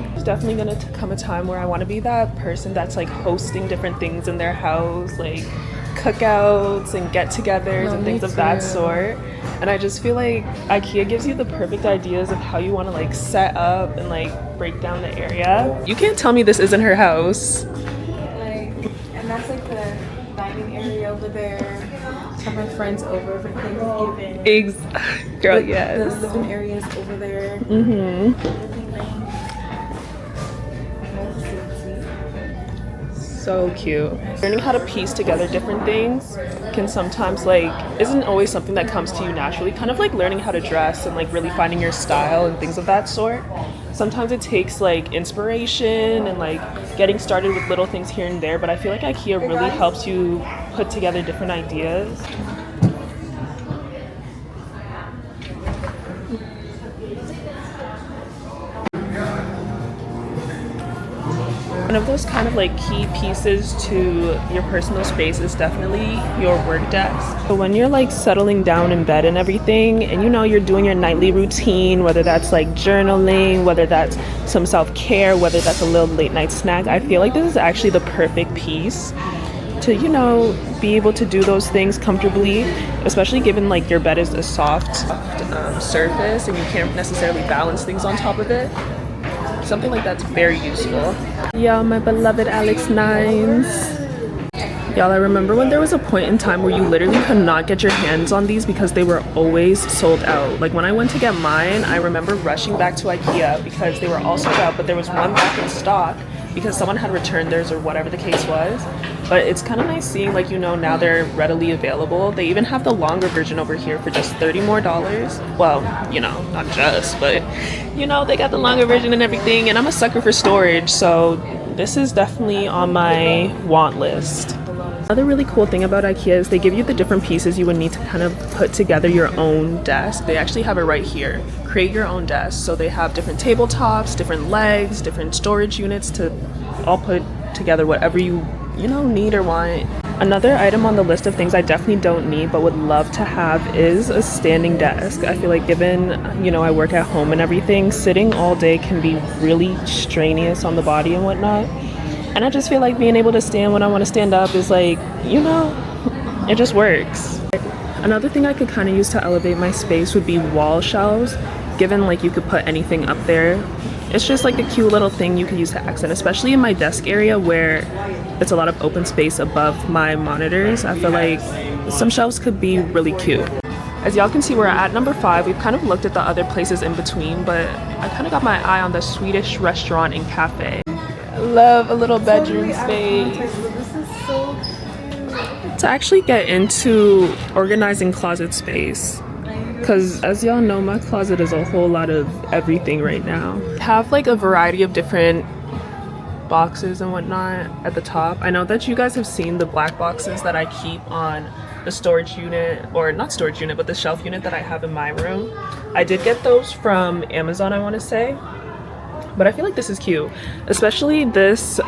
There's definitely gonna come a time where I want to be that person that's like hosting different things in their house, like cookouts and get-togethers and things of that sort. And I just feel like IKEA gives you the perfect ideas of how you want to like set up and like break down the area. You can't tell me this isn't her house. And that's like the dining area over there. Have my friends over for Thanksgiving. Girl, yes. The living area is over there. So cute. Learning how to piece together different things can sometimes like isn't always something that comes to you naturally, kind of like learning how to dress and like really finding your style and things of that sort. Sometimes it takes like inspiration and like getting started with little things here and there, but I feel like IKEA really helps you put together different ideas. One of those kind of like key pieces to your personal space is definitely your work desk. So when you're like settling down in bed and everything, and you know you're doing your nightly routine, whether that's like journaling, whether that's some self-care, whether that's a little late night snack, I feel like this is actually the perfect piece to, you know, be able to do those things comfortably, especially given like your bed is a soft surface and you can't necessarily balance things on top of it. Something like that's very useful. Yeah, my beloved Alex 9s. Y'all, I remember when there was a point in time where you literally could not get your hands on these because they were always sold out. Like when I went to get mine, I remember rushing back to IKEA because they were all sold out, but there was one back in stock because someone had returned theirs or whatever the case was. But it's kind of nice seeing, like, you know, now they're readily available. They even have the longer version over here for just $30 more. Well, you know, not just, but you know, they got the longer version and everything, and I'm a sucker for storage, so this is definitely on my want list. Another really cool thing about IKEA is they give you the different pieces you would need to kind of put together your own desk. They actually have it right here. Create your own desk. So they have different tabletops, different legs, different storage units to all put together whatever you know, need or want. Another item on the list of things I definitely don't need but would love to have is a standing desk. I feel like given, you know, I work at home and everything, sitting all day can be really strenuous on the body and whatnot. And I just feel like being able to stand when I want to stand up is like, you know, it just works. Another thing I could kind of use to elevate my space would be wall shelves, given like you could put anything up there. It's just like a cute little thing you could use to accent, especially in my desk area where it's a lot of open space above my monitors. I feel like some shelves could be really cute. As y'all can see, we're at number 5. We've kind of looked at the other places in between, but I kind of got my eye on the Swedish restaurant and cafe. Love a little bedroom space. This is so cute. To actually get into organizing closet space, because as y'all know, my closet is a whole lot of everything right now. I have like a variety of different boxes and whatnot at the top. I know that you guys have seen the black boxes that I keep on the storage unit, or not storage unit, but the shelf unit that I have in my room. I did get those from Amazon, I want to say, but I feel like this is cute, especially this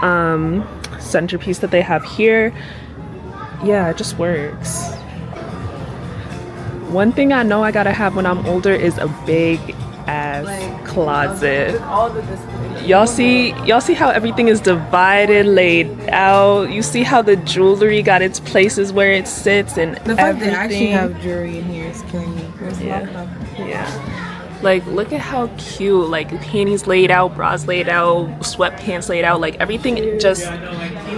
centerpiece that they have here. Yeah, it just works. One thing I know I gotta have when I'm older is a big ass closet. Y'all see how everything is divided, laid out. You see how the jewelry got its places where it sits and the fact everything. they actually have jewelry in here is killing me. Yeah. Like, look at how cute. Like, panties laid out, bras laid out, sweatpants laid out. Like, everything just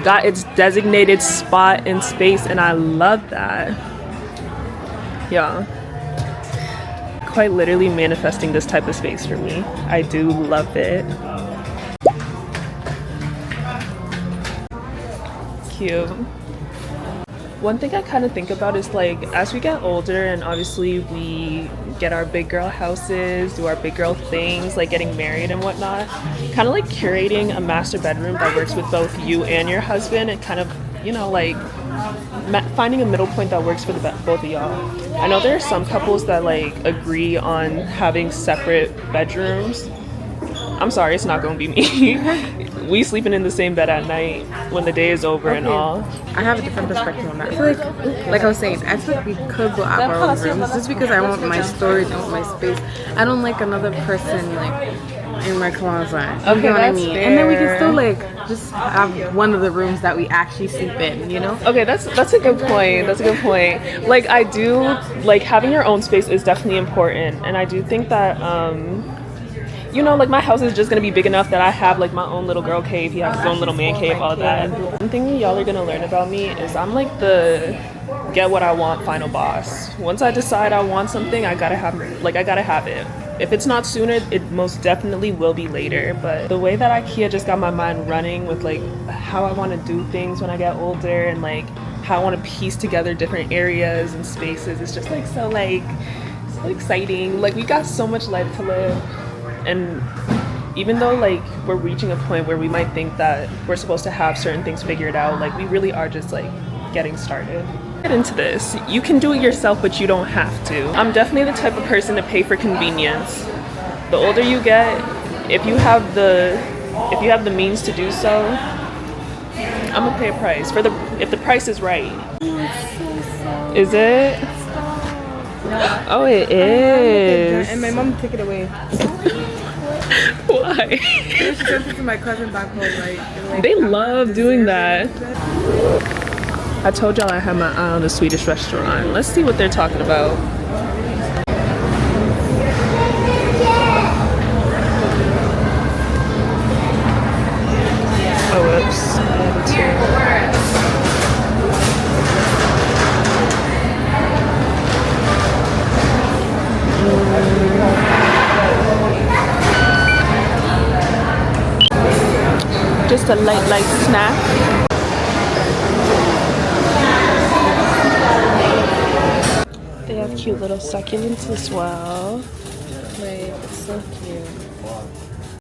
got its designated spot and space, and I love that. Yeah, quite literally manifesting this type of space for me. I do love it. Cute. One thing I kind of think about is like, as we get older and obviously we get our big girl houses, do our big girl things, like getting married and whatnot, kind of like curating a master bedroom that works with both you and your husband, and kind of, you know, like finding a middle point that works for the both of y'all. I know there are some couples that like agree on having separate bedrooms. I'm sorry, it's not gonna be me. We sleeping in the same bed at night when the day is over and all. I have a different perspective on that. I feel like I was saying, I feel like we could go out our own rooms just because I want my storage, I want my space. I don't like another person like in my closet. You know what I mean? Fair. And then we can still like just have one of the rooms that we actually sleep in, you know? Okay, that's a good point. That's a good point. Like, I do like having your own space is definitely important, and I do think that you know, like my house is just gonna be big enough that I have like my own little girl cave, he has his own little man cave, all of that. One thing y'all are gonna learn about me is I'm like the get what I want final boss. Once I decide I want something, I gotta have it. If it's not sooner, it most definitely will be later. But the way that IKEA just got my mind running with like how I want to do things when I get older, and like how I want to piece together different areas and spaces, it's just like so exciting. Like, we got so much life to live, and even though like we're reaching a point where we might think that we're supposed to have certain things figured out, like we really are just like getting started. Get into this. You can do it yourself, but you don't have to. I'm definitely the type of person to pay for convenience. The older you get, if you have the means to do so, I'm gonna pay a price if the price is right. Is it? Oh, it is. And my mom took it away. Why? She sent it to my cousin back home. Like they love doing that. I told y'all I had my eye on the Swedish restaurant. Let's see what they're talking about. Oh, whoops. Just a light snack. They have cute little succulents as well. Wait, it's so cute.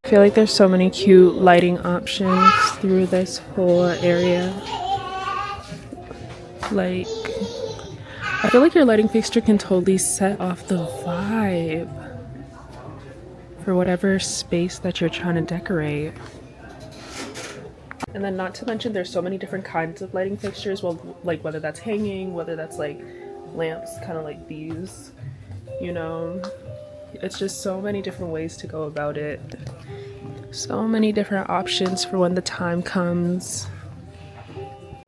I feel like there's so many cute lighting options through this whole area. Like, I feel like your lighting fixture can totally set off the vibe for whatever space that you're trying to decorate. And then not to mention there's so many different kinds of lighting fixtures, well, like whether that's hanging, whether that's like lamps kind of like these, you know. It's just so many different ways to go about it. So many different options for when the time comes.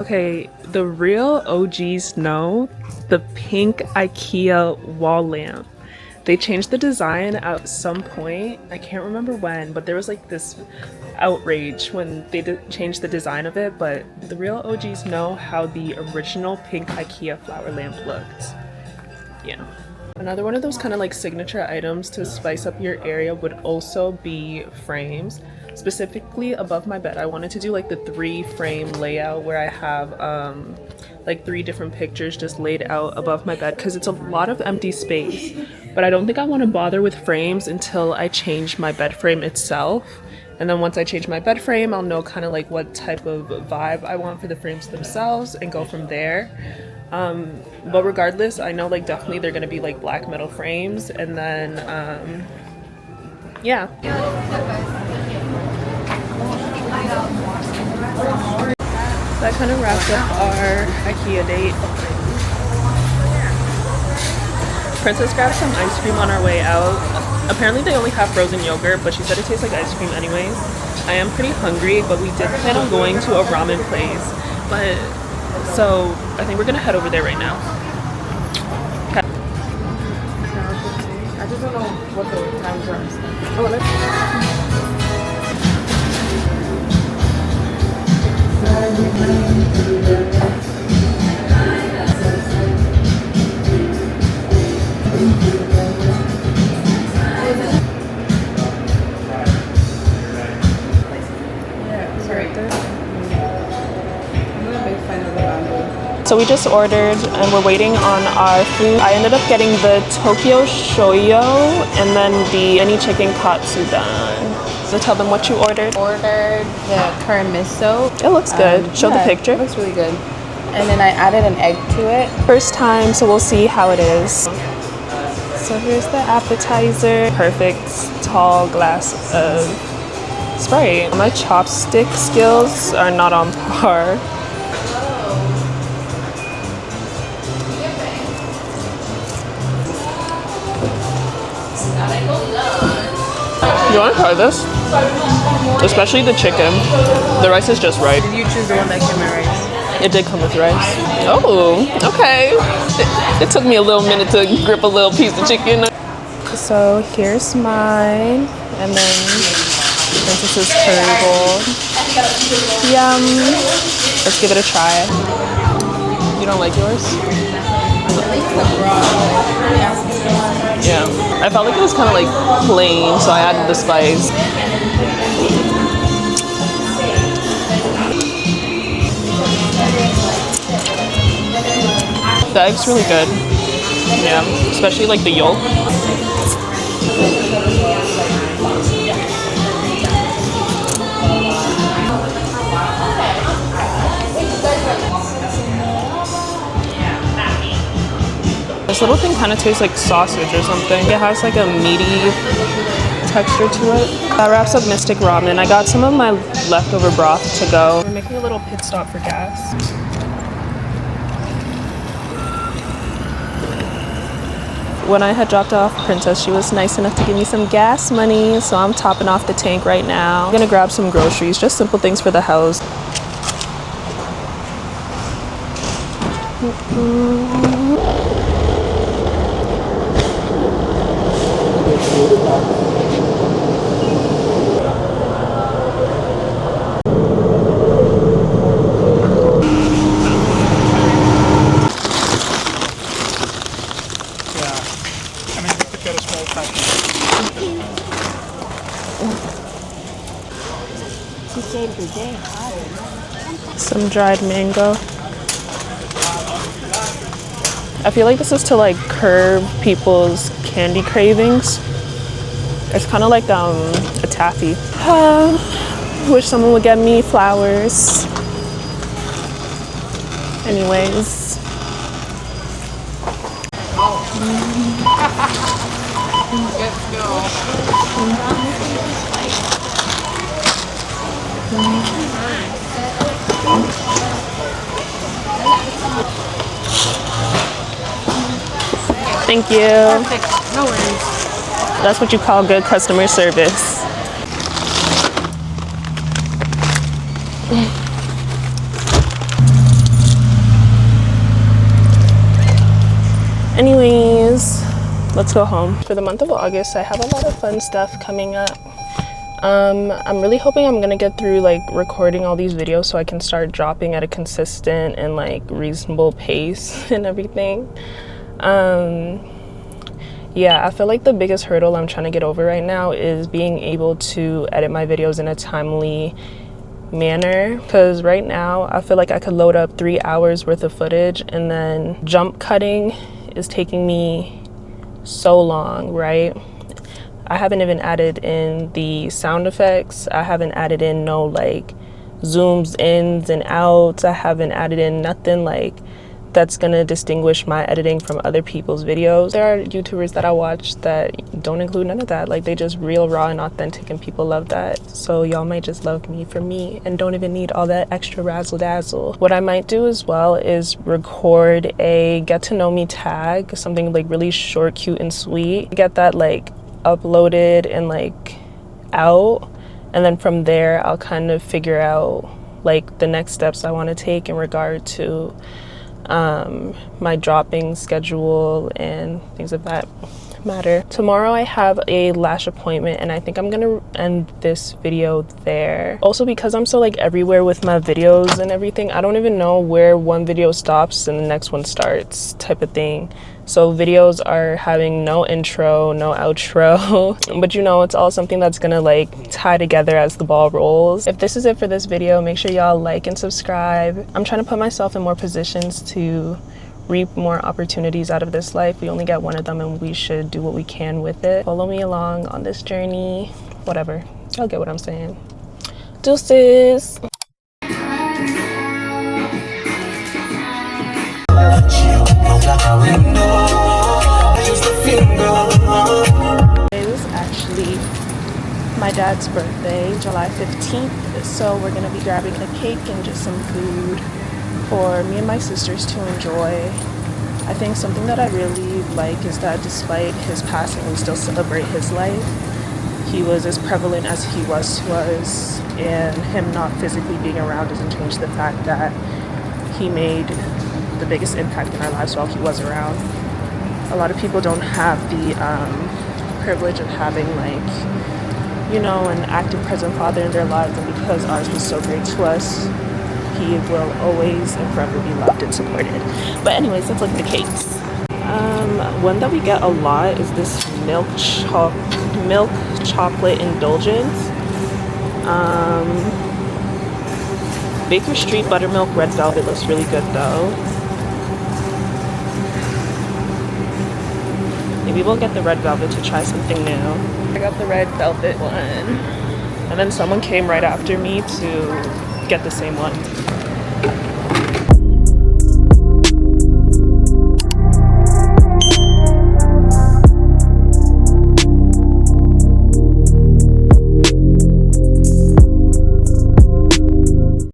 Okay, the real OGs know the pink IKEA wall lamp. They changed the design at some point. I can't remember when, but there was like this outrage when they changed the design of it, but the real OGs know how the original pink IKEA flower lamp looked. Yeah. Another one of those kind of like signature items to spice up your area would also be frames. Specifically above my bed, I wanted to do like the 3-frame layout where I have like 3 different pictures just laid out above my bed because it's a lot of empty space. But I don't think I want to bother with frames until I change my bed frame itself. And then once I change my bed frame, I'll know kind of like what type of vibe I want for the frames themselves and go from there. But regardless, I know like definitely they're gonna be like black metal frames, and then yeah. That kind of wraps up our IKEA date. Princess grabbed some ice cream on our way out. Apparently they only have frozen yogurt, but she said it tastes like ice cream anyways. I am pretty hungry, but we did plan on going to a ramen place. But so I think we're gonna head over there right now. Okay. I just don't know what the times are. Oh, let's. So we just ordered and we're waiting on our food. I ended up getting the Tokyo Shoyo and then the mini chicken katsudan. So tell them what you ordered. Ordered the curry miso. It looks good. Show the picture. It looks really good. And then I added an egg to it. First time, so we'll see how it is. So here's the appetizer. Perfect tall glass of Sprite. My chopstick skills are not on par. You want to try this? Especially the chicken. The rice is just right. Did you choose the one that came with rice? It did come with rice. Oh, okay. It took me a little minute to grip a little piece of chicken. So here's mine, and then Princess's curry bowl. Yum. Let's give it a try. You don't like yours? Yeah, I felt like it was kind of like plain, so I added the spice. The egg's really good. Yeah, especially like the yolk. This little thing kind of tastes like sausage or something. It has like a meaty texture to it. That wraps up Mystic Ramen. I got some of my leftover broth to go. We're making a little pit stop for gas. When I had dropped off Princess, she was nice enough to give me some gas money, so I'm topping off the tank right now. I'm gonna grab some groceries, just simple things for the house. Some dried mango. I feel like this is to like curb people's candy cravings. It's kind of like a taffy. Wish someone would get me flowers. Anyways. Let's go. Thank you. Perfect. No worries. That's what you call good customer service. Anyways, let's go home. For the month of August, I have a lot of fun stuff coming up. I'm really hoping I'm gonna get through like recording all these videos so I can start dropping at a consistent and like reasonable pace and everything. Yeah, I feel like the biggest hurdle I'm trying to get over right now is being able to edit my videos in a timely manner, because right now I feel like I could load up 3 hours worth of footage and then jump cutting is taking me so long, right? I haven't even added in the sound effects. I haven't added in no like zooms ins and outs. I haven't added in nothing like that's gonna distinguish my editing from other people's videos. There are YouTubers that I watch that don't include none of that. Like, they just real, raw, and authentic, and people love that. So y'all might just love me for me and don't even need all that extra razzle dazzle. What I might do as well is record a get to know me tag, something like really short, cute, and sweet. Get that like uploaded and like out, and then from there I'll kind of figure out like the next steps I want to take in regard to my dropping schedule and things of that matter. Tomorrow I have a lash appointment and I think I'm gonna end this video there. Also, because I'm so like everywhere with my videos and everything, I don't even know where one video stops and the next one starts type of thing. So videos are having no intro, no outro, but you know, it's all something that's gonna like tie together as the ball rolls. If this is it for this video, make sure y'all like and subscribe. I'm trying to put myself in more positions to reap more opportunities out of this life. We only get one of them and we should do what we can with it. Follow me along on this journey, whatever. Y'all get what I'm saying. Deuces. It was actually my dad's birthday, July 15th, so we're gonna be grabbing a cake and just some food for me and my sisters to enjoy. I think something that I really like is that despite his passing, we still celebrate his life. He was as prevalent as he was to us, and him not physically being around doesn't change the fact that he made the biggest impact in our lives while he was around. A lot of people don't have the privilege of having like, you know, an active present father in their lives, and because ours was so great to us, he will always and forever be loved and supported. But anyways, let's look at the cakes. One that we get a lot is this milk chocolate indulgence. Baker Street buttermilk red velvet looks really good though. Maybe we'll get the red velvet to try something new. I got the red velvet one, and then someone came right after me to get the same one.